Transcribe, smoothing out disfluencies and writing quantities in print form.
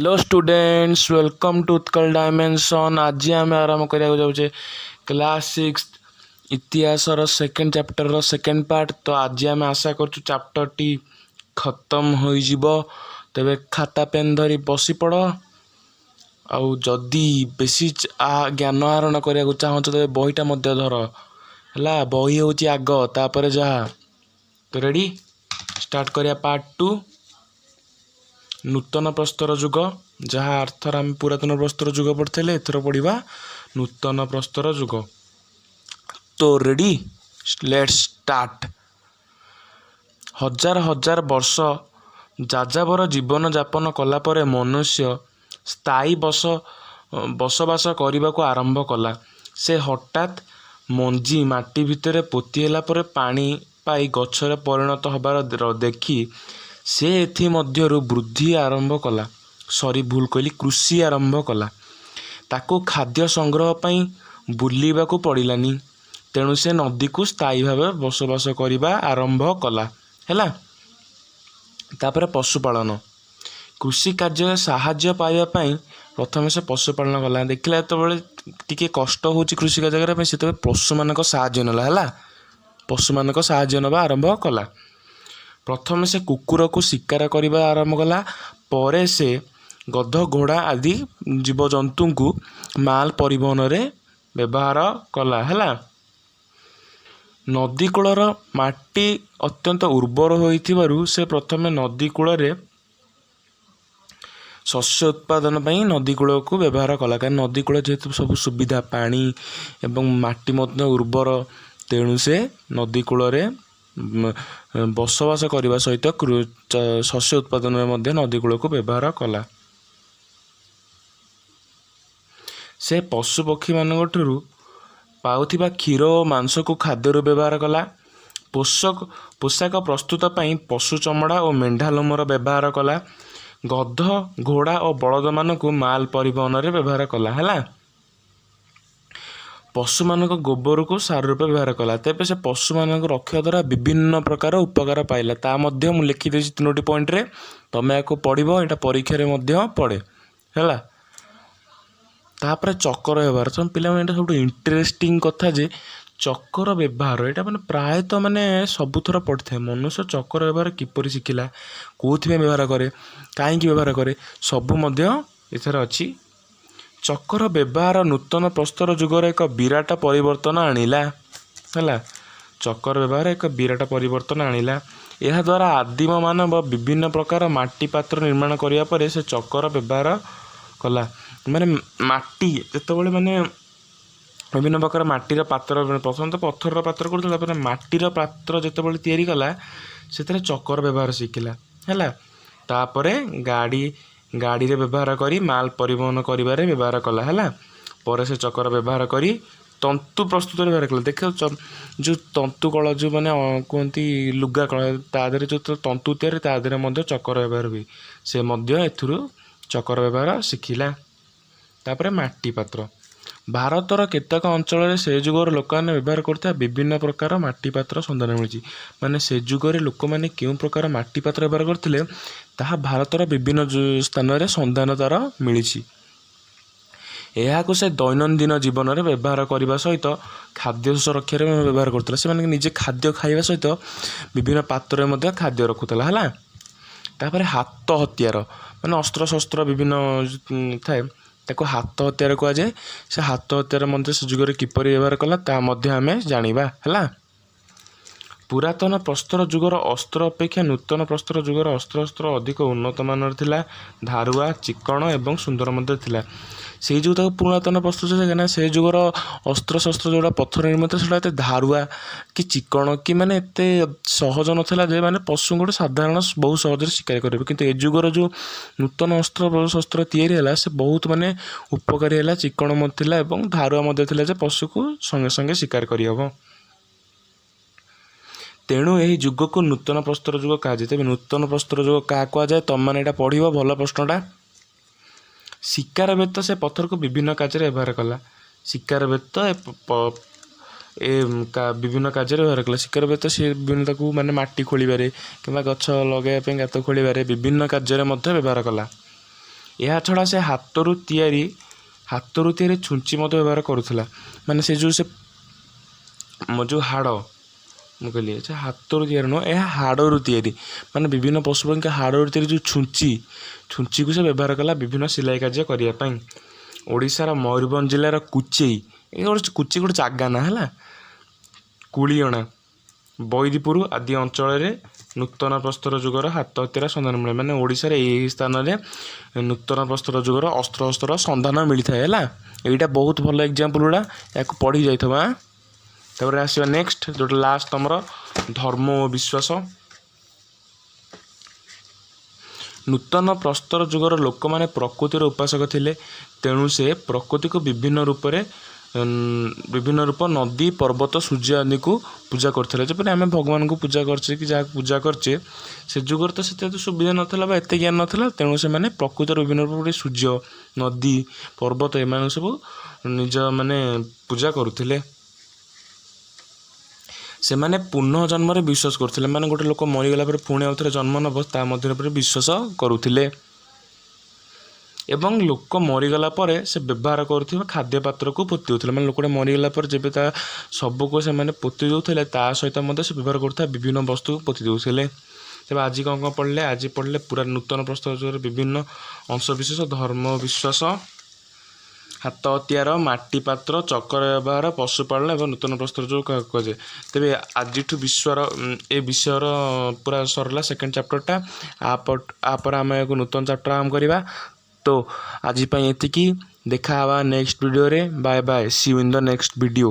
Hello students, welcome to Utkal dimension. आज आम आरंभ करा जाऊे क्लास 6 इतिहास सेकेंड चैप्टर सेकेंड पार्ट। तो आज आम आशा कर चैप्टर टी खत्म हो तेरे खाता पेन धरी बसी पड़। आउ जदि बेसी ज्ञान आहरण करने चाहूँ तेरे बहीटा धर है। बही हूँ आग तापर जहाँ तो रेडी स्टार्ट करिया पार्ट 2 नूतन प्रस्तर युग। जहाँ अर्थर आम पुरातन प्रस्तर युग पढ़ते एथर पढ़ा नूतन प्रस्तर युग। तो रेडी लेट्स स्टार्ट। हजार हजार वर्ष जाजावर जीवन यापन कला परे मनुष्य स्थायी बसवास करने को आरंभ कला। से हठात मंजी माटी भितर पोती परे पानी पाई गछरे परिणत होबार देखी से एथि मध्यरु वृद्धि आरंभ कला। सॉरी भूल कहली, कृषि आरंभ कला। ताको खाद्य संग्रह पाई बुलिबा को पड़िलानी, तेणु से नदी को स्थायी भाव बसवास करने आरंभ कला। हैला तापर पशुपालन कृषि कार्य साहाय्य पाइबा पाई प्रथम से पशुपालन कला। देखला तो टिके कष्ट होची कृषि कार्य करबा से पशु मानक साहाय्य नला। हैला पशु मानक साहाय्य नबा आरंभ कला। प्रथम से कुकुर को शिकार करने आरंभ कला। परे से गध घोड़ा आदि जीवजंतु को माल परिवहन रे व्यवहार कला। हैला नदी कूलर माटी अत्यंत उर्वर होइथिबारु से प्रथम नदी कूल रे शस्य उत्पादन पाई नदी कूल को व्यवहार कला। कारण नदी कूल जेहेतु सब सुविधा पानी एवं माटी मध्य उर्वर, तेणु से नदी कूल रे बसवास करने सहित शस्य उत्पादन में नदी कूल को व्यवहार कला। से पशु पक्षी मान पाउथिबा क्षीर और मांस को खाद्य व्यवहार कला। पोशाक प्रस्तुत पाई पशु चमड़ा और मेंढा लोमर व्यवहार कला। गध घोड़ा और बलद मान को माल परिवहन रे व्यवहार कला। हैला पशु मान गोबर को सार रूप व्यवहार कला। तेज से पशु मान रक्षा द्वारा विभिन्न प्रकार उपकार पाइला। ता मध्य मु लिखिदे 3टी पॉइंट रे, तमे याको पढ़िबो। एटा परीक्षा रे मध्य पड़े। हैला तापर चक्कर व्यवहार तुम पिला एटा सब इंटरेस्टिंग कथा जे चक्कर व्यवहार एटा माने प्रायतः माने सबुथर पड़े। मनुष्य चक्कर व्यवहार किपरि शिखिला, कोथि व्यवहार करे, काई व्यवहार करे, सबु मध्य एथर अछि। चक्कर व्यवहार नूतन प्रस्तर युगर एक विराट परिवर्तन आनिला। हैला चक्कर व्यवहार एक विराट परिवर्तन आनिला। यह द्वारा आदिम मानव विभिन्न प्रकार माटी पात्र निर्माण करिया परे से चक्कर व्यवहार कला। माने माटी जेतेबेले माने विभिन्न प्रकार माटीर पात्र, प्रथम तो पत्थर पात्र करथला, माटीर पात्र जेतेबेले तैयारी कला सेतरे चक्कर व्यवहार शिखिला। हैला तापरे गाड़ी रे व्यवहार करी माल परिवहन करिबारे व्यवहार कला। हैला पर से चक्कर व्यवहार करी तंतु प्रस्तुत व्यवहार कला। देख जो तंतु कला जो माने कहती लुगा कला ता देहरे जो तंतु तैयारी ता देहरे मध्य चक्कर व्यवहार हुए, से मध्य एथुरु चक्कर व्यवहार शिखिला। तापरे माटी पात्र भारतर केतक अंचल से जुगर लोक मैंने व्यवहार करता विभिन्न प्रकार माटी पात्र सन्धान मिली। माने से जुगर लोक मैंने क्यों प्रकार माटी पात्र व्यवहार करते ताहा भारतर विभिन्न स्थान में सन्धान तार मिली। यहाँ से दैनंदिन जीवन में व्यवहार करने सहित खाद्य सुरक्षा व्यवहार करता। से निजे खाद्य खाइबा सहित विभिन्न पात्र में खाद्य रखुला। है तापर हाथ हथियार माने अस्त्र शस्त्र विभिन्न थाए ताको हाथ हथियार कह जाए। से हाथ हथियार मध्य से जुगर किपरि व्यवहार कला ता मध्य आमे जानिबा। हैला पुरातन प्रस्तर युगर अस्त्र अपेक्षा नूतन प्रस्तर युगर अस्त्र अधिक उन्नत मानर थिला। धारुआ चिकण एवं सुंदर मध्य थिला। से जो पुरातन प्रस्तर से से जुगर अस्त्र शस्त्र जोड़ा पत्थर निर्मित से धारुआ कि चिकण कि माने एते सहज नथिला जे माने पशु गोटे साधारण बहुत सहज शिकार करेंगे। किंतु ए जुगर जो नूतन अस्त्र शस्त्र तैयारी है से बहुत माने उपकारी है। चिकण मध्य एवं धारुआ मध्य थिला जे पशु को संगे संगे शिकार करहब। तेणु यही युग को नूतन प्रस्तर युग कहा जाए। तेज नूतन प्रस्तर युग क्या कहुए तुम मैंने यहाँ पढ़ भल प्रश्नटा। शिकार बेत से पत्थर को विभिन्न कार्य व्यवहार कला। शिकार बेत विभिन्न कार्य व्यवहार कला। शिकार बेत से विभिन्न माने माटी खोलिबारे कि गछ लगे गात खोलिबारे विभिन्न कार्य व्यवहार कला। ଏହା ଛଡ଼ା ସେ ହାତରୁ ତିଆରି ଛୁଞ୍ଚି ମଧ୍ୟ ବ୍ୟବହାର କରୁଥିଲା। ମାନେ ସେ ଯେଉଁ ହାଡ଼, ମୁଁ କହିଲି ସେ ହାତରୁ ତିଆରି ନୁହଁ, ଏହା ହାଡ଼ରୁ ତିଆରି, ମାନେ ବିଭିନ୍ନ ପଶୁପକ୍ଷୀଙ୍କ ହାଡ଼ରୁ ତିଆରି ଯେଉଁ ଛୁଞ୍ଚିକୁ ସେ ବ୍ୟବହାର କଲା ବିଭିନ୍ନ ସିଲାଇ କାର୍ଯ୍ୟ କରିବା ପାଇଁ। ଓଡ଼ିଶାର ମୟୂରଭଞ୍ଜ ଜିଲ୍ଲାର କୁଚେଇ ଗୋଟେ ଜାଗା ନା ହେଲା, କୁଳିଅଣା, ବୈଦିପୁର ଆଦି ଅଞ୍ଚଳରେ ନୂତନ ପ୍ରସ୍ତର ଯୁଗର ହାତ ହତିଆର ସନ୍ଧାନ ମିଳେ। ମାନେ ଓଡ଼ିଶାରେ ଏହି ସ୍ଥାନରେ ନୂତନ ପ୍ରସ୍ତର ଯୁଗର ଅସ୍ତ୍ରଶସ୍ତ୍ରର ସନ୍ଧାନ ମିଳିଥାଏ ହେଲା। ଏଇଟା ବହୁତ ଭଲ ଏକ୍ଜାମ୍ପଲ୍ ଗୁଡ଼ା, ୟାକୁ ପଢ଼ି ଯାଇଥିବ। ତାପରେ ଆସିବା ନେକ୍ସଟ, ଯେଉଁଟା ଲାଷ୍ଟ ତମର ଧର୍ମ ଓ ବିଶ୍ୱାସ। ନୂତନ ପ୍ରସ୍ତର ଯୁଗର ଲୋକମାନେ ପ୍ରକୃତିର ଉପାସକ ଥିଲେ, ତେଣୁ ସେ ପ୍ରକୃତିକୁ ବିଭିନ୍ନ ରୂପ ନଦୀ, ପର୍ବତ, ସୂର୍ଯ୍ୟ ଆଦିକୁ ପୂଜା କରୁଥିଲେ। ଯେପରି ଆମେ ଭଗବାନଙ୍କୁ ପୂଜା କରୁଛେ କି ଯାହାକୁ ପୂଜା କରୁଛେ, ସେ ଯୁଗରେ ତ ସେତେ ସୁବିଧା ନଥିଲା ବା ଏତେ ଜ୍ଞାନ ନଥିଲା, ତେଣୁ ସେମାନେ ପ୍ରକୃତିର ବିଭିନ୍ନ ରୂପ ସୂର୍ଯ୍ୟ, ନଦୀ, ପର୍ବତ ଏମାନଙ୍କୁ ସବୁ ନିଜ ପୂଜା କରୁଥିଲେ। ସେମାନେ ପୁନଃଜନ୍ମରେ ବିଶ୍ୱାସ କରୁଥିଲେ, ମାନେ ଗୋଟେ ଲୋକ ମରିଗଲା ପରେ ପୁଣି ଆଉ ଥରେ ଜନ୍ମ ନେବ ତା ମଧ୍ୟରେ ବିଶ୍ୱାସ କରୁଥିଲେ। ଏବଂ ଲୋକ ମରିଗଲା ପରେ ସେ ବ୍ୟବହାର କରୁଥିବା ଖାଦ୍ୟ ପାତ୍ରକୁ ପୋତି ଦେଉଥିଲେ। ମାନେ ଲୋକଟା ମରିଗଲା ପରେ ଯେବେ ତା ଶବକୁ ସେମାନେ ପୋତି ଦେଉଥିଲେ, ତା ସହିତ ମଧ୍ୟ ସେ ବ୍ୟବହାର କରୁଥିବା ବିଭିନ୍ନ ବସ୍ତୁକୁ ପୋତି ଦେଉଥିଲେ। ତେବେ ଆଜି କ'ଣ ପଢ଼ିଲେ? ଆଜି ପଢ଼ିଲେ ପୁରା ନୂତନ ପ୍ରସ୍ତର ଯୁଗର ବିଭିନ୍ନ ଅଂଶବିଶେଷ, ଧର୍ମ, ବିଶ୍ୱାସ, ହାତ ହତିଆର, ମାଟି ପାତ୍ର, ଚକ୍ର ବ୍ୟବହାର, ପଶୁପାଳନ ଏବଂ ନୂତନ ପ୍ରସ୍ତର ଯୁଗ କୁହାଯାଏ। ତେବେ ଆଜିଠୁ ଏ ବିଷୟର ପୁରା ସରିଲା ସେକେଣ୍ଡ ଚାପ୍ଟରଟା। ଆପରେ ଆମେ ଏକ ନୂତନ ଚାପ୍ଟର ଆରମ୍ଭ କରିବା। ତ ଆଜି ପାଇଁ ଏତିକି, ଦେଖା ହେବା ନେକ୍ସଟ ଭିଡ଼ିଓରେ। Bye bye, see you in the next video.